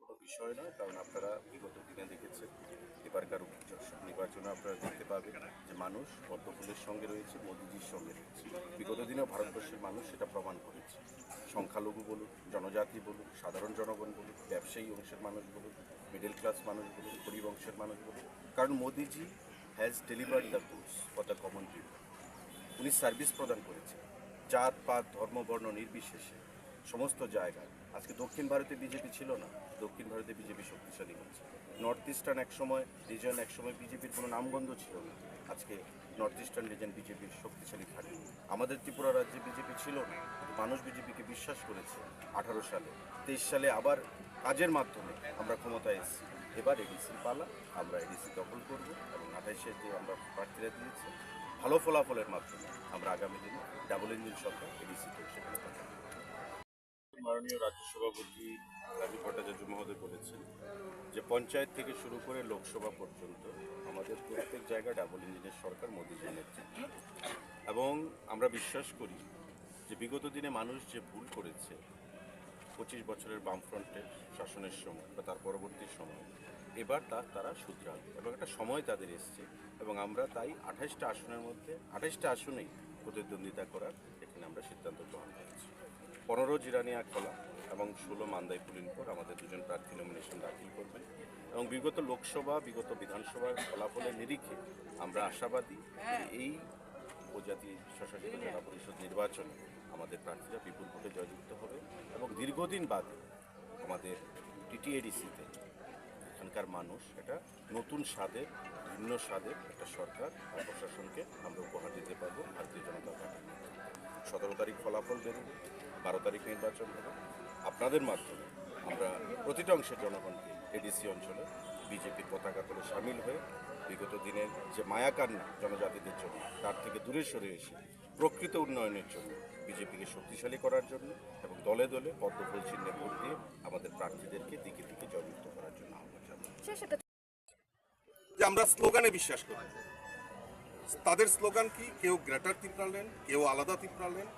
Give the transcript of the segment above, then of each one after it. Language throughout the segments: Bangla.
কোনো বিষয় নয়, কারণ আপনারা বিগত দিনে দেখেছেন এবারকার নির্বাচনে আপনারা দেখতে পাবেন যে মানুষ পদ্মফুলের সঙ্গে রয়েছে, মোদিজির সঙ্গে রয়েছে। বিগত দিনেও ভারতবর্ষের মানুষ সেটা প্রমাণ করেছে। সংখ্যালঘু বলুন, জনজাতি বলুন, সাধারণ জনগণ বলুন, ব্যবসায়ী অংশের মানুষ বলুন, মিডল ক্লাস মানুষ বলুন, গরিব অংশের মানুষ বলুন, কারণ মোদিজি has delivered the goods for the common people. উনি সার্ভিস প্রদান করেছেন জাত পাত ধর্ম বর্ণ নির্বিশেষে সমস্ত জায়গায়। আজকে দক্ষিণ ভারতে বিজেপি ছিল না, দক্ষিণ ভারতে বিজেপি শক্তিশালী হচ্ছে। নর্থ ইস্টার্ন একসময় রিজন, একসময় বিজেপির কোনো নামগন্ধ ছিল না, আজকে নর্থ ইস্টার্ন রিজন বিজেপির শক্তিশালী থাকে। আমাদের ত্রিপুরা রাজ্যে বিজেপি ছিল না, কিন্তু মানুষ বিজেপিকে বিশ্বাস করেছে। 18 সালে 23 সালে আবার কাজের মাধ্যমে আমরা ক্ষমতায় এসেছি। এবার এডিসি পালা, আমরা এডিসি দখল করব এবং 28-এ যে আমরা প্রার্থীরা দিয়েছি ভালো ফলাফলের মাধ্যমে আমরা আগামী দিনে ডাবল ইঞ্জিন সরকার এডিসিতে সেখানে পাঠাবো। মাননীয় রাজ্য সভাপতি রাজীব ভট্টাচার্য মহোদয় বলেছেন যে পঞ্চায়েত থেকে শুরু করে লোকসভা পর্যন্ত আমাদের প্রত্যেক জায়গায় ডাবল ইঞ্জিনের সরকার মোদিজির নেতৃত্বে। এবং আমরা বিশ্বাস করি যে বিগত দিনে মানুষ যে ভুল করেছে 25 বছরের বামফ্রন্টের শাসনের সময় বা তার পরবর্তী সময়, এবার তারা শুধরাবে এবং একটা সময় তাদের এসছে। এবং আমরা তাই 28টা আসনের মধ্যে 28টা আসনেই প্রতিদ্বন্দ্বিতা করার এখানে আমরা সিদ্ধান্ত গ্রহণ করেছি। 15 জিরানিয়া খোলা এবং 16 মান্দাই পুলিনপুর আমাদের দুজন প্রার্থী নমিনেশন দাখিল করবেন। এবং বিগত লোকসভা বিগত বিধানসভার ফলাফলের নিরিখে আমরা আশাবাদী যে এই উপজাতি স্বশাসিত জেলা পরিষদ নির্বাচনে আমাদের প্রার্থীরা বিপুল ভোটে জয়যুক্ত হবে এবং দীর্ঘদিন বাদে আমাদের টিটিএডিসিতে এখানকার মানুষ একটা নতুন স্বাদের, ভিন্ন স্বাদের একটা সরকার আর প্রশাসনকে আমরা উপহার দিতে পারবো ভারতীয় জনতা পার্টির নেতৃত্বে। 17 তারিখ ফলাফল বেরোবে, 12 তারিখ নির্বাচন হবে। আপনাদের মাধ্যমে আমরা প্রতিটা অংশের জনগণকে এডিসি অঞ্চলে বিজেপির পতাকা তলে সামিল হয়ে বিগত দিনের যে মায়াকান্না জনজাতিদের জন্য তার থেকে দূরে সরে এসে প্রকৃত উন্নয়নের জন্য বিজেপিকে শক্তিশালী করার জন্য এবং দলে দলে পদ্মফুল চিহ্নে ভোট দিয়ে আমাদের প্রার্থীদেরকে দিকে দিকে জয়যুক্ত করার জন্য আহ্বান জানাই। যে আমরা স্লোগানে বিশ্বাস করি। তাদের স্লোগান কি? কেউ গ্রেটার ত্রিপুরা ল্যান্ড, কেউ আলাদা ত্রিপুরা ল্যান্ড,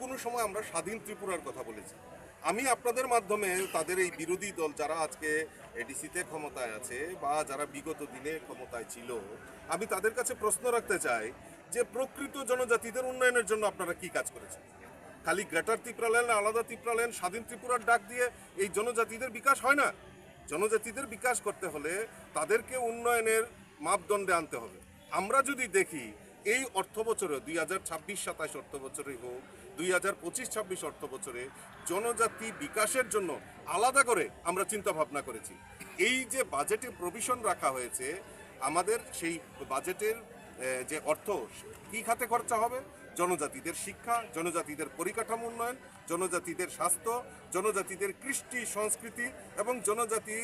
কোনো সময় আমরা স্বাধীন ত্রিপুরার কথা বলেছি। আমি আপনাদের মাধ্যমে তাদের এই বিরোধী দল যারা আজকে এডিসিতে ক্ষমতায় আছে বা যারা বিগত দিনে ক্ষমতায় ছিল, আমি তাদের কাছে প্রশ্ন রাখতে চাই যে প্রকৃত জনজাতিদের উন্নয়নের জন্য আপনারা কি কাজ করেছেন? খালি গ্রেটার ত্রিপুরা ল্যান্ড, আলাদা ত্রিপুরা ল্যান্ড, স্বাধীন ত্রিপুরার ডাক দিয়ে এই জনজাতিদের বিকাশ হয় না। জনজাতিদের বিকাশ করতে হলে তাদেরকে উন্নয়নের মাপদণ্ডে আনতে হবে। আমরা যদি দেখি এই অর্থ বছরে 2026-27 অর্থ বছরে হোক, 2025-26 অর্থ বছরে জনজাতি বিকাশের জন্য আলাদা করে আমরা চিন্তা ভাবনা করেছি। এই যে বাজেটে প্রভিশন রাখা হয়েছে, আমাদের সেই বাজেটের যে অর্থ কী খাতে খরচা হবে? জনজাতিদের শিক্ষা, জনজাতিদের পরিকাঠামো উন্নয়ন, জনজাতিদের স্বাস্থ্য, জনজাতিদের কৃষ্টি সংস্কৃতি এবং জনজাতি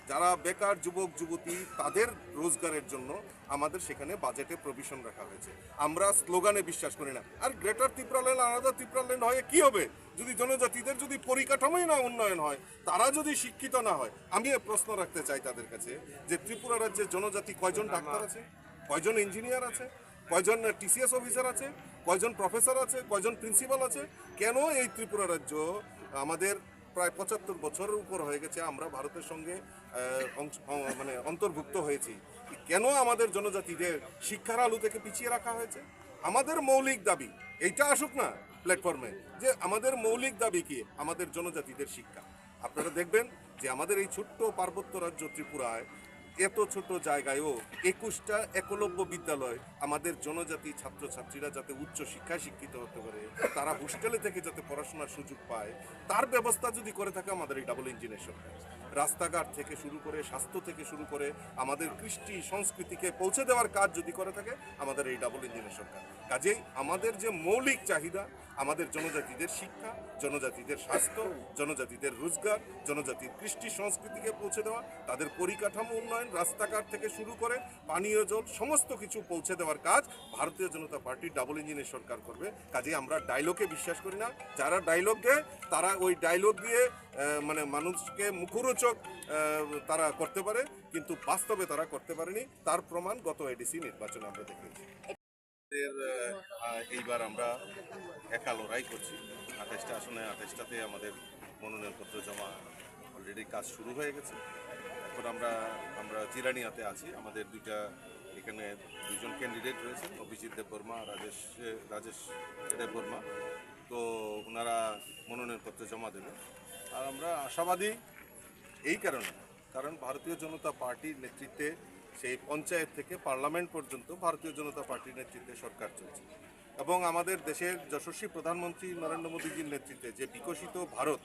যারা বেকার যুবক যুবতী তাদের রোজগারের জন্য আমাদের সেখানে বাজেটে প্রভিশন রাখা হয়েছে। আমরা স্লোগানে বিশ্বাস করি না। আর গ্রেটার ত্রিপুরা ল্যান্ড, আলাদা ত্রিপুরা ল্যান্ড হয়ে কী হবে যদি জনজাতিদের যদি পরিকাঠামোই না উন্নয়ন হয়, তারা যদি শিক্ষিত না হয়? আমি প্রশ্ন রাখতে চাই তাদের কাছে যে ত্রিপুরা রাজ্যের জনজাতি কয়জন ডাক্তার আছে, কয়জন ইঞ্জিনিয়ার আছে, কয়জন টিসিএস অফিসার আছে, কয়জন প্রফেসর আছে, কয়জন প্রিন্সিপাল আছে? কেন এই ত্রিপুরা রাজ্য আমাদের প্রায় 75 বছরের উপর হয়ে গেছে আমরা ভারতের সঙ্গে মানে অন্তর্ভুক্ত হয়েছি, কেন আমাদের জনজাতিদের শিক্ষার আলো থেকে পিছিয়ে রাখা হয়েছে? আমাদের মৌলিক দাবি এইটা আসুক না প্ল্যাটফর্মে, যে আমাদের মৌলিক দাবি কি? আমাদের জনজাতিদের শিক্ষা। আপনারা দেখবেন যে আমাদের এই ছোট্ট পার্বত্য রাজ্য ত্রিপুরায় এত ছোট জায়গায়ও 21টা একলব্য বিদ্যালয় আমাদের জনজাতি ছাত্রছাত্রীরা যাতে উচ্চ শিক্ষায় শিক্ষিত হতে পারে, তারা হোস্টেলে থেকে যাতে পড়াশোনার সুযোগ পায়, তার ব্যবস্থা যদি করে থাকে আমাদের এই ডাবল ইঞ্জিনের সরকার। রাস্তাঘাট থেকে শুরু করে, স্বাস্থ্য থেকে শুরু করে আমাদের কৃষ্টি সংস্কৃতিকে পৌঁছে দেওয়ার কাজ যদি করে থাকে আমাদের এই ডাবল ইঞ্জিনের সরকার। কাজেই আমাদের যে মৌলিক চাহিদা, আমাদের জনজাতিদের শিক্ষা, জনজাতিদের স্বাস্থ্য, জনজাতিদের রোজগার, জনজাতির কৃষ্টি সংস্কৃতিকে পৌঁছে দেওয়া, তাদের পরিকাঠামো উন্নয়ন, রাস্তাঘাট থেকে শুরু করে পানীয় জল সমস্ত কিছু পৌঁছে দেওয়ার কাজ ভারতীয় জনতা পার্টি ডাবল ইঞ্জিনের সরকার করবে। কাজেই আমরা ডায়লগে বিশ্বাস করি না। যারা ডায়লগ দেয় তারা ওই ডায়লগ দিয়ে মানে মানুষকে মুখরোচক তারা করতে পারে, কিন্তু বাস্তবে তারা করতে পারেনি। তার প্রমাণ গত এডিসি নির্বাচনে আমরা দেখেছি। এইবার আমরা একা লড়াই করছি। 28টা আসনে 28টাতে আমাদের মনোনয়নপত্র জমা অলরেডি কাজ শুরু হয়ে গেছে। এখন আমরা আমরা জিরানিয়াতে আছি। আমাদের এখানে দুজন ক্যান্ডিডেট রয়েছেন, অভিজিৎ দেববর্মা, রাজেশ দেববর্মা। তো ওনারা মনোনয়নপত্র জমা দেবেন। আর আমরা আশাবাদী এই কারণ ভারতীয় জনতা পার্টির নেতৃত্বে সেই পঞ্চায়েত থেকে পার্লামেন্ট পর্যন্ত ভারতীয় জনতা পার্টির নেতৃত্বে সরকার চলছে, এবং আমাদের দেশের যশস্বী প্রধানমন্ত্রী নরেন্দ্র মোদীজির নেতৃত্বে যে বিকশিত ভারত,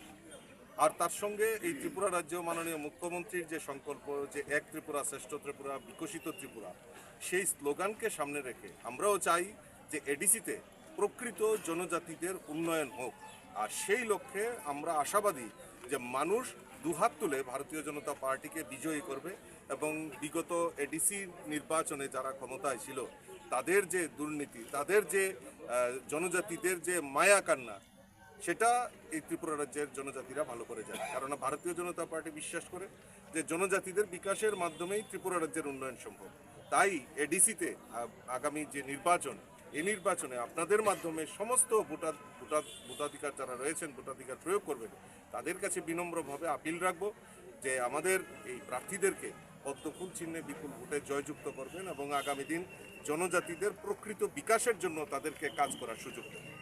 আর তার সঙ্গে এই ত্রিপুরা রাজ্য মাননীয় মুখ্যমন্ত্রীর যে সংকল্প, যে এক ত্রিপুরা শ্রেষ্ঠ ত্রিপুরা, বিকশিত ত্রিপুরা, সেই স্লোগানকে সামনে রেখে আমরাও চাই যে এডিসিতে প্রকৃত জনজাতিদের উন্নয়ন হোক। আর সেই লক্ষ্যে আমরা আশাবাদী যে মানুষ দুহাত তুলে ভারতীয় জনতা পার্টিকে বিজয়ী করবে, এবং বিগত এডিসি নির্বাচনে যারা ক্ষমতায় ছিল তাদের যে দুর্নীতি, তাদের যে জনজাতিদের যে মায়া কান্না, সেটা এই ত্রিপুরা রাজ্যের জনজাতিরা ভালো করে জানে। কারণ ভারতীয় জনতা পার্টি বিশ্বাস করে যে জনজাতিদের বিকাশের মাধ্যমেই ত্রিপুরা রাজ্যের উন্নয়ন সম্ভব। তাই এডিসিতে আগামী যে নির্বাচন, এই নির্বাচনে আপনাদের মাধ্যমে সমস্ত ভোটাধিকার যারা রয়েছেন, ভোটাধিকার প্রয়োগ করবেন, তাদের কাছে বিনম্রভাবে আপিল রাখবো যে আমাদের এই প্রার্থীদেরকে পদ্মফুল চিহ্নে বিপুল ভোটে জয়যুক্ত করবেন, এবং আগামী দিন জনজাতিদের প্রকৃত বিকাশের জন্য তাদেরকে কাজ করার সুযোগ দেবেন।